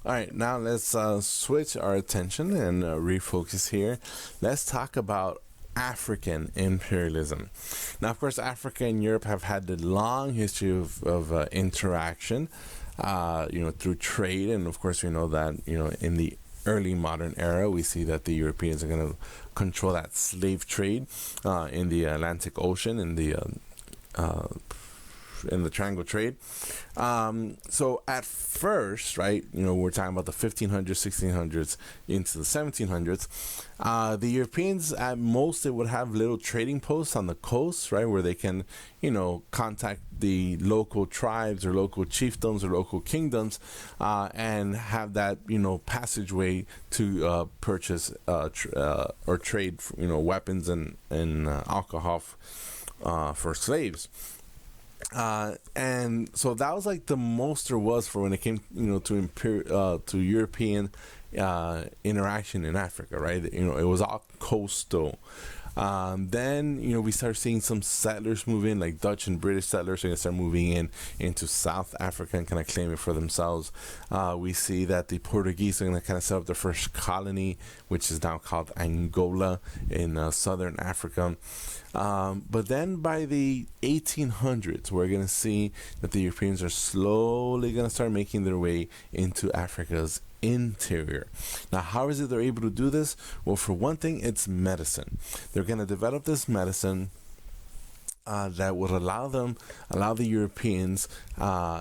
All right, now let's switch our attention and refocus here. Let's talk about African imperialism. Now, of course, Africa and Europe have had a long history of interaction, through trade. And of course, we know that, in the early modern era, we see that the Europeans are going to control that slave trade in the Atlantic Ocean, in the triangle trade. So at first, right, we're talking about the 1500s, 1600s into the 1700s. The Europeans, at most, they would have little trading posts on the coast, right, where they can, contact the local tribes or local chiefdoms or local kingdoms, and have that, passageway to purchase or trade, weapons and alcohol for slaves. And so that was like the most there was for when it came, to European interaction in Africa, right? It was all coastal. Then, we start seeing some settlers move in, like Dutch and British settlers are going to start moving into South Africa and kind of claim it for themselves. We see that the Portuguese are going to kind of set up their first colony, which is now called Angola in southern Africa. But then by the 1800s, we're going to see that the Europeans are slowly going to start making their way into Africa's interior. Now, how is it they're able to do this? Well, for one thing, it's medicine. They're going to develop this medicine that would allow the Europeans,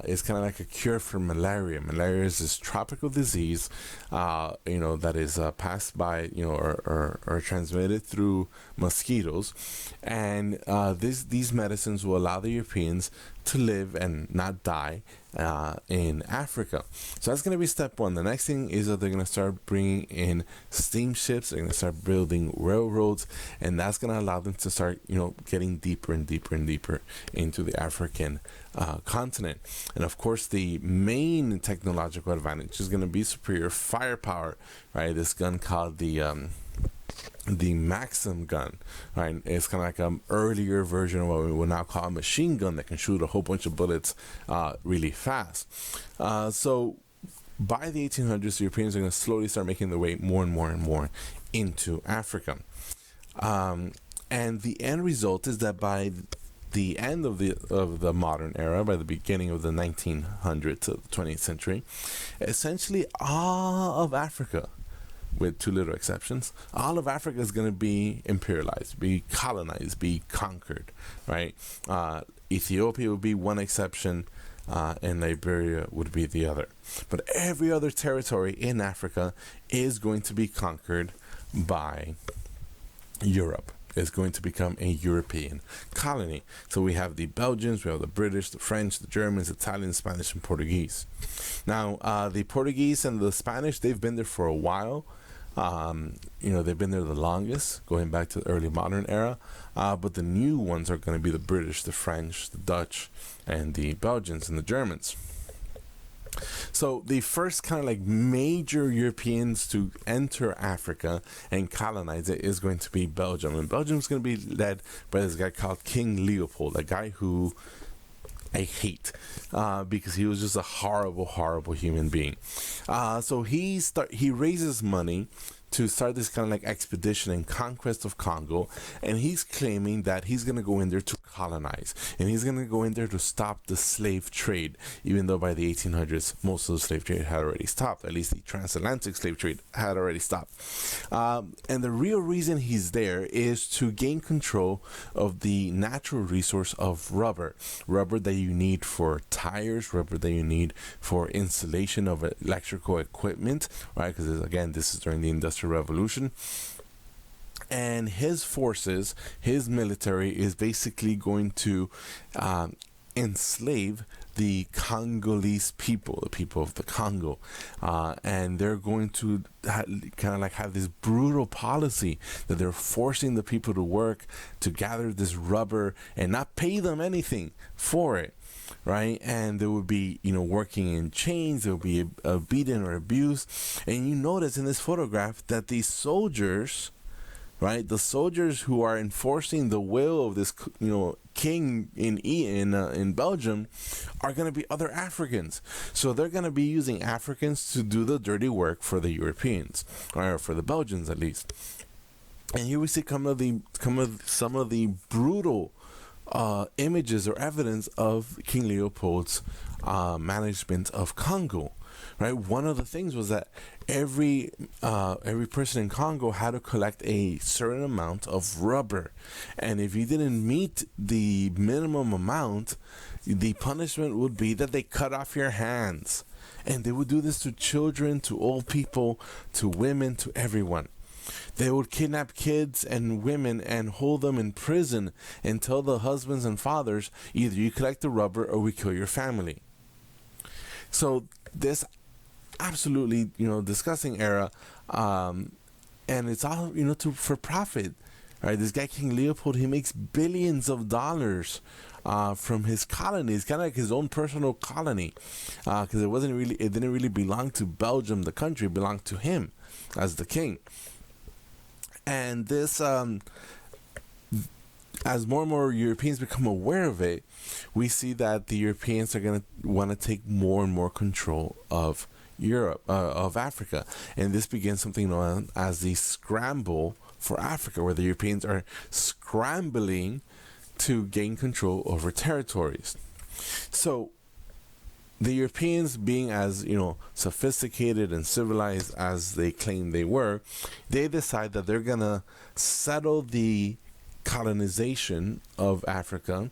is kind of like a cure for malaria. Malaria is this tropical disease, that is passed by, or transmitted through mosquitoes. And these medicines will allow the Europeans to live and not die in Africa. So that's going to be step one. The next thing is that they're going to start bringing in steamships. They're going to start building railroads, and that's going to allow them to start, getting deeper and deeper and deeper into the African continent. And of course, the main technological advantage is going to be superior firepower, right? This gun called the Maxim gun, right? It's kind of like an earlier version of what we would now call a machine gun that can shoot a whole bunch of bullets really fast. So by the 1800s, the Europeans are going to slowly start making their way more and more and more into Africa. And the end result is that by the end of the modern era, by the beginning of the 1900s to the 20th century, essentially all of Africa, with two little exceptions, all of Africa is going to be imperialized, be colonized, be conquered, right? Ethiopia would be one exception, and Liberia would be the other. But every other territory in Africa is going to be conquered by Europe. Is going to become a European colony. So we have the Belgians, we have the British, the French, the Germans, Italians, Spanish, and Portuguese. Now, the Portuguese and the Spanish, they've been there for a while. They've been there the longest, going back to the early modern era. But the new ones are going to be the British, the French, the Dutch, and the Belgians and the Germans. So the first kind of like major Europeans to enter Africa and colonize it is going to be Belgium. And Belgium is going to be led by this guy called King Leopold, a guy who I hate because he was just a horrible, horrible human being. So he raises money to start this kind of like expedition and conquest of Congo, and he's claiming that he's going to go in there to colonize, and he's going to go in there to stop the slave trade, even though by the 1800s most of the slave trade had already stopped. At least the transatlantic slave trade had already stopped. And the real reason he's there is to gain control of the natural resource of rubber that you need for tires, rubber that you need for installation of electrical equipment, right? Because again, this is during the Industrial Revolution. And his forces, his military, is basically going to enslave the Congolese people, the people of the Congo, and they're going to kind of like have this brutal policy that they're forcing the people to work to gather this rubber and not pay them anything for it, right? And they would be, working in chains. There would be beaten or abused. And you notice in this photograph that these soldiers, right? The soldiers who are enforcing the will of this, king in Belgium are going to be other Africans. So they're going to be using Africans to do the dirty work for the Europeans, or for the Belgians at least. And here we see some of the brutal images or evidence of King Leopold's management of Congo. Right, one of the things was that every person in Congo had to collect a certain amount of rubber, and if you didn't meet the minimum amount, the punishment would be that they cut off your hands, and they would do this to children, to old people, to women, to everyone. They would kidnap kids and women and hold them in prison and tell the husbands and fathers, either you collect the rubber or we kill your family. So this absolutely disgusting era, and it's all for profit, right? This guy King Leopold, he makes billions of dollars from his colonies, kind of like his own personal colony, because it didn't really belong to Belgium, the country. It belonged to him as the king. And this, as more and more Europeans become aware of it, we see that the Europeans are going to want to take more and more control of Europe, of Africa, and this begins something known as the scramble for Africa, where the Europeans are scrambling to gain control over territories. So the Europeans, being as sophisticated and civilized as they claim they were, they decide that they're gonna settle the colonization of Africa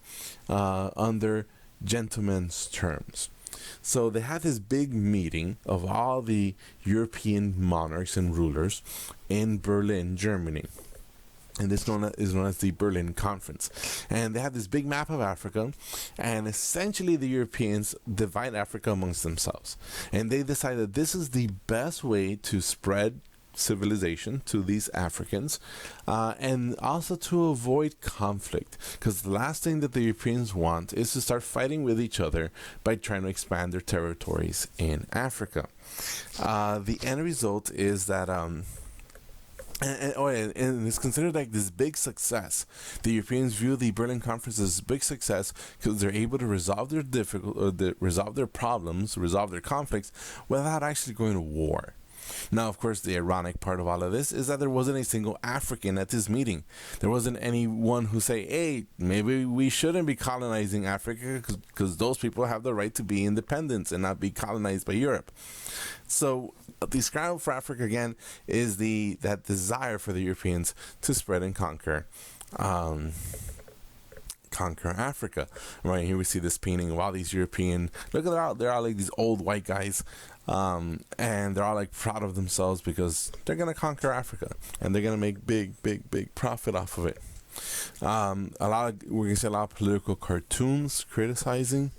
under gentlemen's terms. So they had this big meeting of all the European monarchs and rulers in Berlin, Germany. And this is known as the Berlin Conference. And they had this big map of Africa, and essentially the Europeans divide Africa amongst themselves. And they decided that this is the best way to spread civilization to these Africans, and also to avoid conflict, because the last thing that the Europeans want is to start fighting with each other by trying to expand their territories in Africa. The end result is that and it's considered like this big success. The Europeans view the Berlin Conference as a big success because they're able to resolve their problems, resolve their conflicts without actually going to war. Now, of course, the ironic part of all of this is that there wasn't a single African at this meeting. There wasn't anyone who say, hey, maybe we shouldn't be colonizing Africa because those people have the right to be independent and not be colonized by Europe. So the scramble for Africa, again, is that desire for the Europeans to spread and conquer Africa. Right here we see this painting of all these European, look at they're all like these old white guys, and they're all like proud of themselves because they're gonna conquer Africa and they're gonna make big profit off of it. We're gonna see a lot of political cartoons criticizing,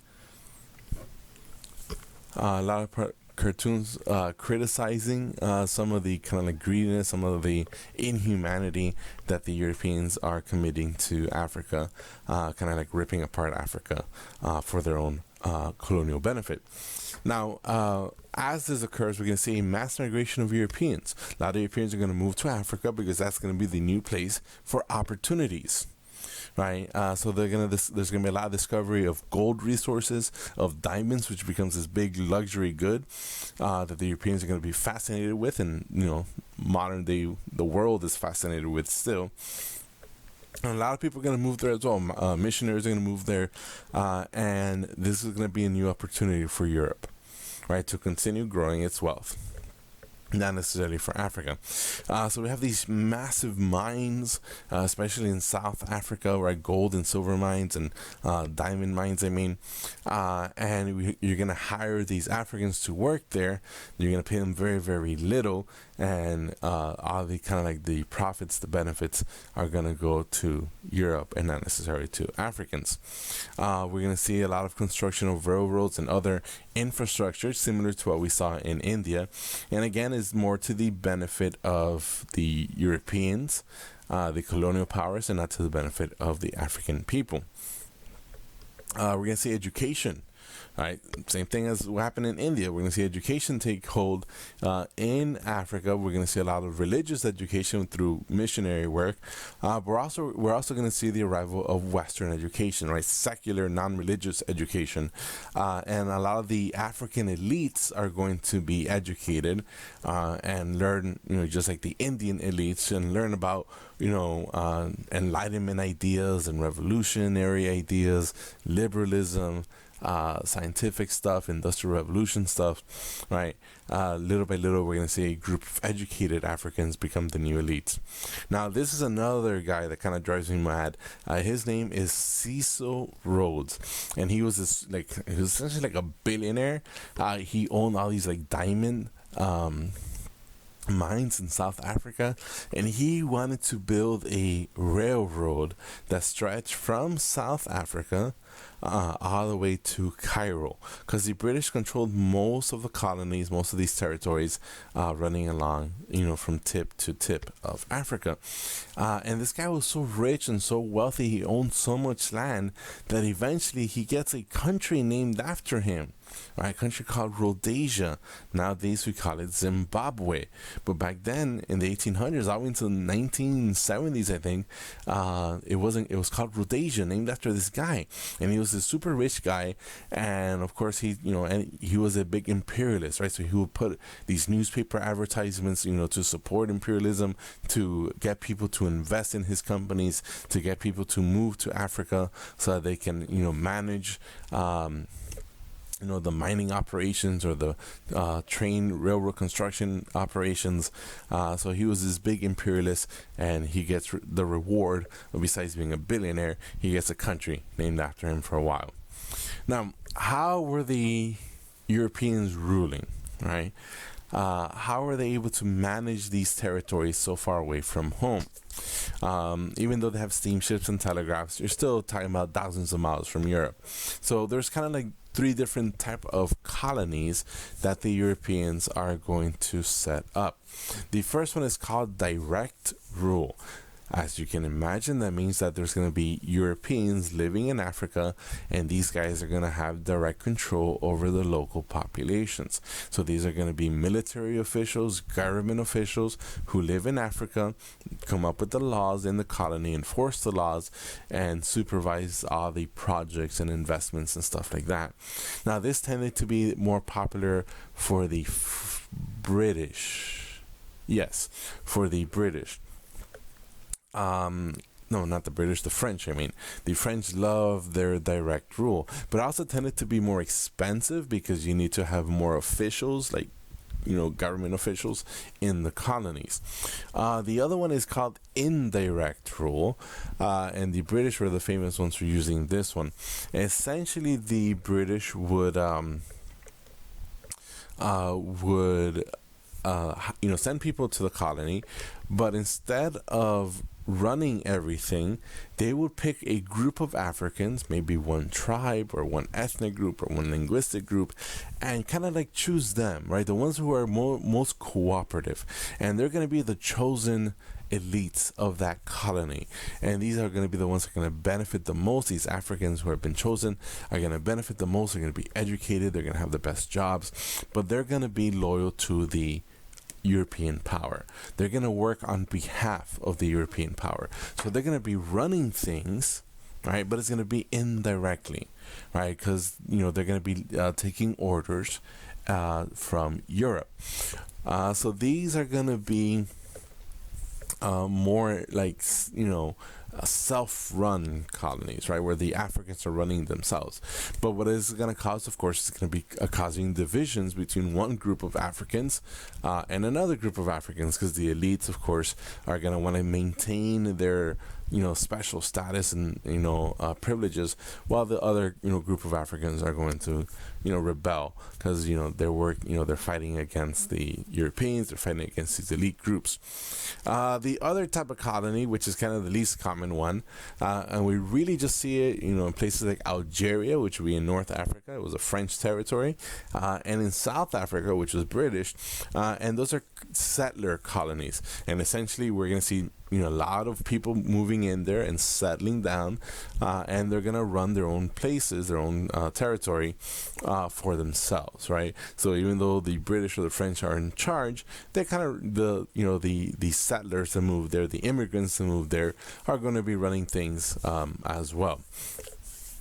criticizing some of the kind of like greediness, some of the inhumanity that the Europeans are committing to Africa, kind of like ripping apart Africa for their own colonial benefit. Now, as this occurs, we're going to see a mass migration of Europeans. A lot of Europeans are going to move to Africa because that's going to be the new place for opportunities. Right, so there's gonna be a lot of discovery of gold resources, of diamonds, which becomes this big luxury good that the Europeans are gonna be fascinated with, and modern day the world is fascinated with still. And a lot of people are gonna move there as well. Missionaries are gonna move there, and this is gonna be a new opportunity for Europe, right, to continue growing its wealth. Not necessarily for Africa. So we have these massive mines, especially in South Africa, right? Gold and silver mines and diamond mines, and you're going to hire these Africans to work there. You're going to pay them very, very little, and all the kind of like the profits, the benefits are going to go to Europe and not necessarily to Africans. We're going to see a lot of construction of railroads and other infrastructure similar to what we saw in India, and again is more to the benefit of the Europeans, the colonial powers, and not to the benefit of the African people. We're going to see education, Right, same thing as what happened in India. We're going to see education take hold in Africa. We're going to see a lot of religious education through missionary work. We're also going to see the arrival of Western education, right? Secular, non-religious education, and a lot of the African elites are going to be educated and learn, just like the Indian elites, and learn about Enlightenment ideas and revolutionary ideas, liberalism. Scientific stuff, industrial revolution stuff, right? Little by little, we're going to see a group of educated Africans become the new elites. Now, this is another guy that kind of drives me mad. His name is Cecil Rhodes, and he was essentially like a billionaire. He owned all these like diamond mines in South Africa, and he wanted to build a railroad that stretched from South Africa all the way to Cairo, because the British controlled most of the colonies, most of these territories, running along, from tip to tip of Africa. And this guy was so rich and so wealthy, he owned so much land that eventually he gets a country named after him. Right, a country called Rhodesia. Nowadays we call it Zimbabwe. But back then in the 1800s, all into the 1970s, I think, it was called Rhodesia, named after this guy. And he was a super rich guy, and of course he was a big imperialist, right? So he would put these newspaper advertisements, to support imperialism, to get people to invest in his companies, to get people to move to Africa so that they can, manage the mining operations or the train railroad construction operations. So he was this big imperialist, and he gets the reward of, besides being a billionaire, he gets a country named after him for a while. Now, how were the Europeans ruling, right? How were they able to manage these territories so far away from home? Even though they have steamships and telegraphs, you're still talking about thousands of miles from Europe. So there's kind of like three different type of colonies that the Europeans are going to set up. The first one is called direct rule. As you can imagine, that means that there's going to be Europeans living in Africa, and these guys are going to have direct control over the local populations. So these are going to be military officials, government officials who live in Africa, come up with the laws in the colony, enforce the laws, and supervise all the projects and investments and stuff like that. Now, this tended to be more popular for the British. Yes, for the British. No, not the British, the French. I mean, the French love their direct rule, but also tended to be more expensive because you need to have more officials, like, government officials in the colonies. The other one is called indirect rule, and the British were the famous ones for using this one. Essentially, the British would send people to the colony, but instead of running everything, they would pick a group of Africans, maybe one tribe or one ethnic group or one linguistic group, and kind of like choose them, right? The ones who are most cooperative, and they're going to be the chosen elites of that colony, and these are going to be the ones that are going to benefit the most. These Africans who have been chosen are going to benefit the most. They're going to be educated, they're going to have the best jobs, but they're going to be loyal to the European power. They're going to work on behalf of the European power. So they're going to be running things, right? But it's going to be indirectly, right? Because, they're going to be taking orders from Europe. So these are going to be more like, self-run colonies, right, where the Africans are running themselves. But what is going to cause, of course, is going to be causing divisions between one group of Africans and another group of Africans, because the elites, of course, are going to want to maintain their special status and privileges, while the other group of Africans are going to rebel, because they're fighting against the Europeans, they're fighting against these elite groups. The other type of colony, which is kind of the least common one, and we really just see it in places like Algeria, which would be in North Africa. It was a French territory, and in South Africa, which was British, and those are settler colonies. And essentially we're going to see a lot of people moving in there and settling down, and they're gonna run their own places, their own territory for themselves, right? So even though the British or the French are in charge, they're kind of the settlers that move there, the immigrants that move there, are going to be running things as well.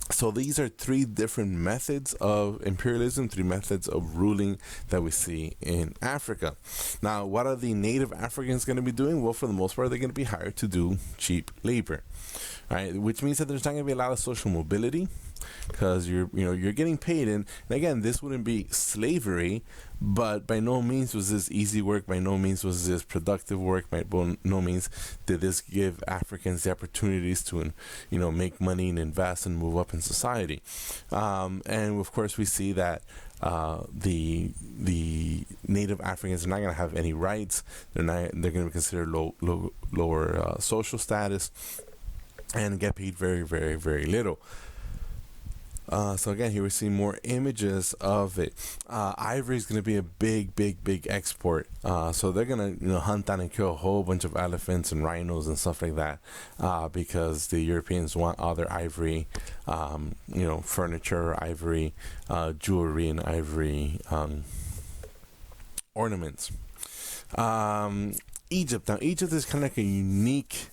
So these are three different methods of imperialism, three methods of ruling that we see in Africa. Now, what are the native Africans going to be doing? Well, for the most part, they're going to be hired to do cheap labor, right? Which means that there's not going to be a lot of social mobility, because you're getting paid. And again, this wouldn't be slavery, but by no means was this easy work. By no means was this productive work. By no means did this give Africans the opportunities to make money and invest and move up in society. And of course, we see that the native Africans are not going to have any rights. They're going to be considered lower social status and get paid very, very, very little. So again, here we see more images of it. Ivory is going to be a big export. So they're going to hunt down and kill a whole bunch of elephants and rhinos and stuff like that, because the Europeans want all their ivory, furniture, ivory, jewelry, and ivory ornaments. Egypt. Now, Egypt is kind of like a unique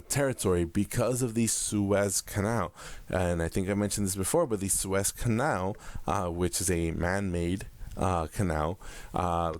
territory because of the Suez Canal. And I think I mentioned this before, but the Suez Canal, which is a man-made canal,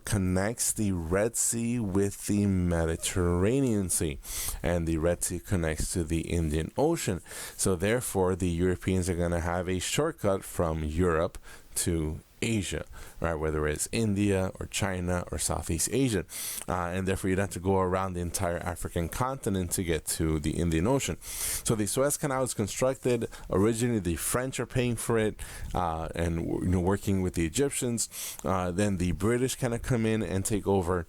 connects the Red Sea with the Mediterranean Sea, and the Red Sea connects to the Indian Ocean. So therefore, the Europeans are going to have a shortcut from Europe to Asia, right? Whether it's India or China or Southeast Asia, and therefore you'd have to go around the entire African continent to get to the Indian Ocean. So the Suez Canal is constructed. Originally, the French are paying for it, and working with the Egyptians. Then the British kind of come in and take over,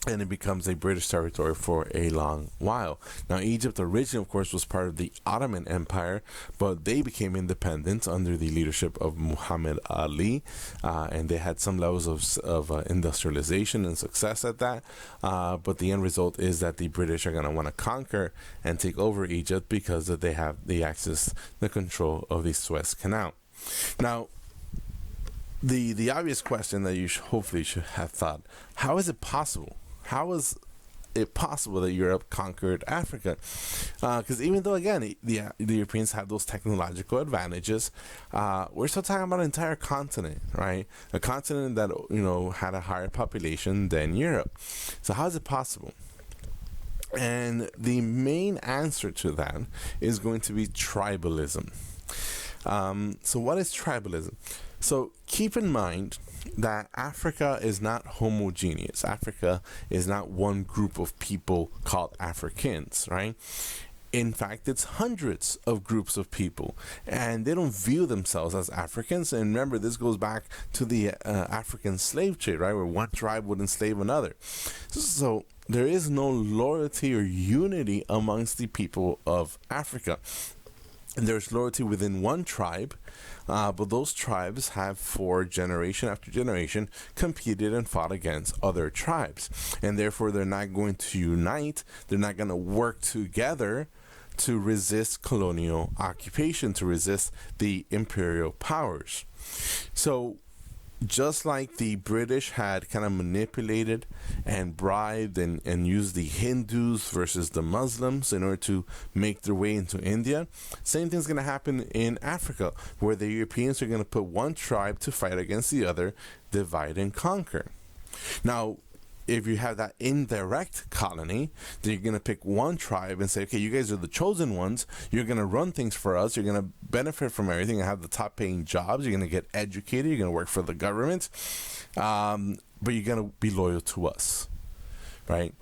and it becomes a British territory for a long while. Now, Egypt originally, of course, was part of the Ottoman Empire, but they became independent under the leadership of Muhammad Ali, and they had some levels of industrialization and success at that. But the end result is that the British are going to want to conquer and take over Egypt because they have the access, the control of the Suez Canal. Now, the obvious question that you hopefully should have thought: how is it possible? How is it possible that Europe conquered Africa? Because even though, again, the Europeans have those technological advantages, we're still talking about an entire continent, right? A continent that had a higher population than Europe. So how is it possible? And the main answer to that is going to be tribalism. So what is tribalism? So keep in mind that Africa is not homogeneous. Africa is not one group of people called Africans, right? In fact, it's hundreds of groups of people, and they don't view themselves as Africans. And remember, this goes back to the African slave trade, right, where one tribe would enslave another. So there is no loyalty or unity amongst the people of Africa. And there's loyalty within one tribe, but those tribes have, for generation after generation, competed and fought against other tribes. And therefore, they're not going to unite. They're not going to work together to resist colonial occupation, to resist the imperial powers. So just like the British had kind of manipulated and bribed and used the Hindus versus the Muslims in order to make their way into India, same thing's going to happen in Africa, where the Europeans are going to put one tribe to fight against the other, divide and conquer. Now, if you have that indirect colony, then you're going to pick one tribe and say, okay, you guys are the chosen ones. You're going to run things for us. You're going to benefit from everything and have the top paying jobs. You're going to get educated. You're going to work for the government. But you're going to be loyal to us, right?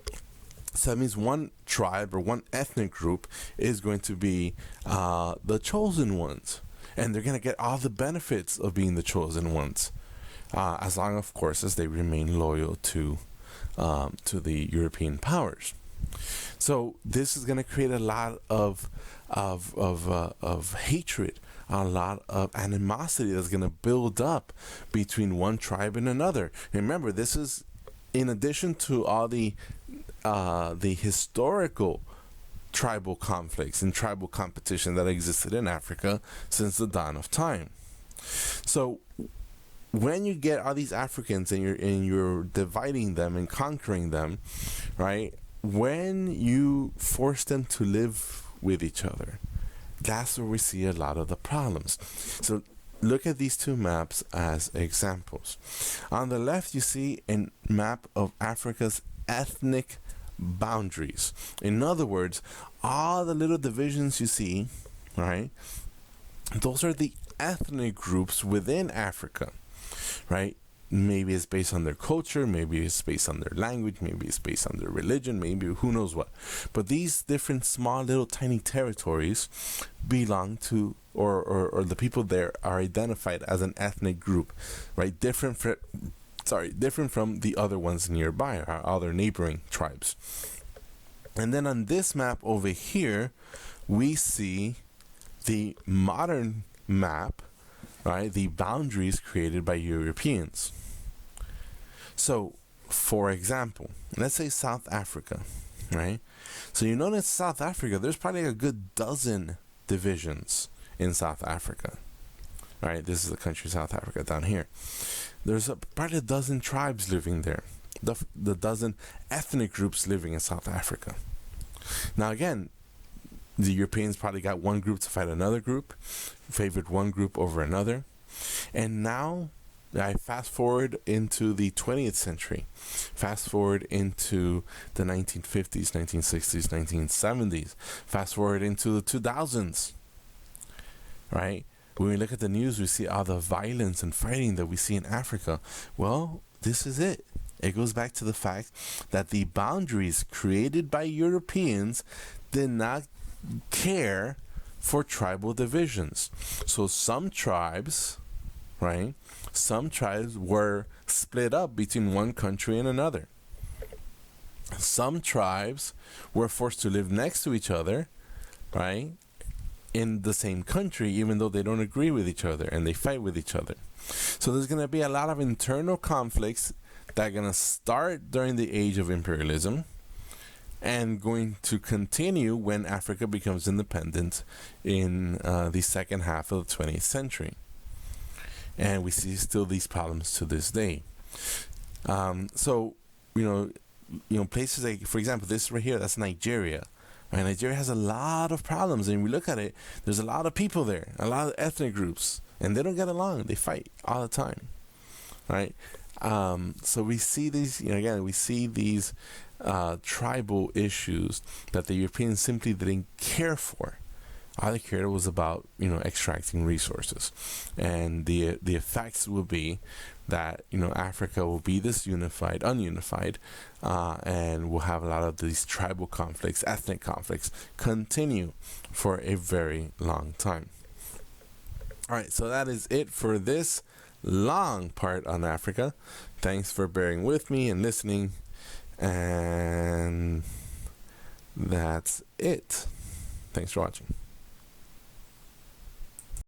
So that means one tribe or one ethnic group is going to be the chosen ones. And they're going to get all the benefits of being the chosen ones. As long, of course, as they remain loyal to the European powers. So this is going to create a lot of hatred, a lot of animosity that's going to build up between one tribe and another. And remember, this is in addition to all the the historical tribal conflicts and tribal competition that existed in Africa since the dawn of time. So when you get all these Africans and you're dividing them and conquering them, right? When you force them to live with each other, that's where we see a lot of the problems. So look at these two maps as examples. On the left, you see a map of Africa's ethnic boundaries. In other words, all the little divisions you see, right? Those are the ethnic groups within Africa, right? Maybe it's based on their culture, maybe it's based on their language, maybe it's based on their religion, maybe who knows what. But these different small little tiny territories belong to, or the people there are identified as an ethnic group, right? Different from the other ones nearby, our other neighboring tribes. And then on this map over here, we see the modern map, right? The boundaries created by Europeans. So, for example, let's say South Africa, right? So you notice South Africa, there's probably a good dozen divisions in South Africa, right? This is the country South Africa down here. There's probably a dozen tribes living there, the dozen ethnic groups living in South Africa. Now again, the Europeans probably got one group to fight another group, favored one group over another. And now I fast forward into the 20th century, fast forward into the 1950s, 1960s, 1970s, fast forward into the 2000s, right? When we look at the news, we see all the violence and fighting that we see in Africa. Well, this is it. It goes back to the fact that the boundaries created by Europeans did not care for tribal divisions. So some tribes, right? Some tribes were split up between one country and another. Some tribes were forced to live next to each other, right? In the same country, even though they don't agree with each other and they fight with each other. So there's going to be a lot of internal conflicts that are going to start during the age of imperialism and going to continue when Africa becomes independent in the second half of the 20th century. And we see still these problems to this day. So, places like, for example, this right here, that's Nigeria. Right? Nigeria has a lot of problems, and we look at it, there's a lot of people there, a lot of ethnic groups, and they don't get along. They fight all the time, right? So we see these, we see these tribal issues that the Europeans simply didn't care for. All they cared was about, extracting resources, and the effects will be that Africa will be ununified, and we'll have a lot of these tribal conflicts, ethnic conflicts, continue for a very long time. All right, so that is it for this long part on Africa. Thanks for bearing with me and listening, and that's it. Thanks for watching.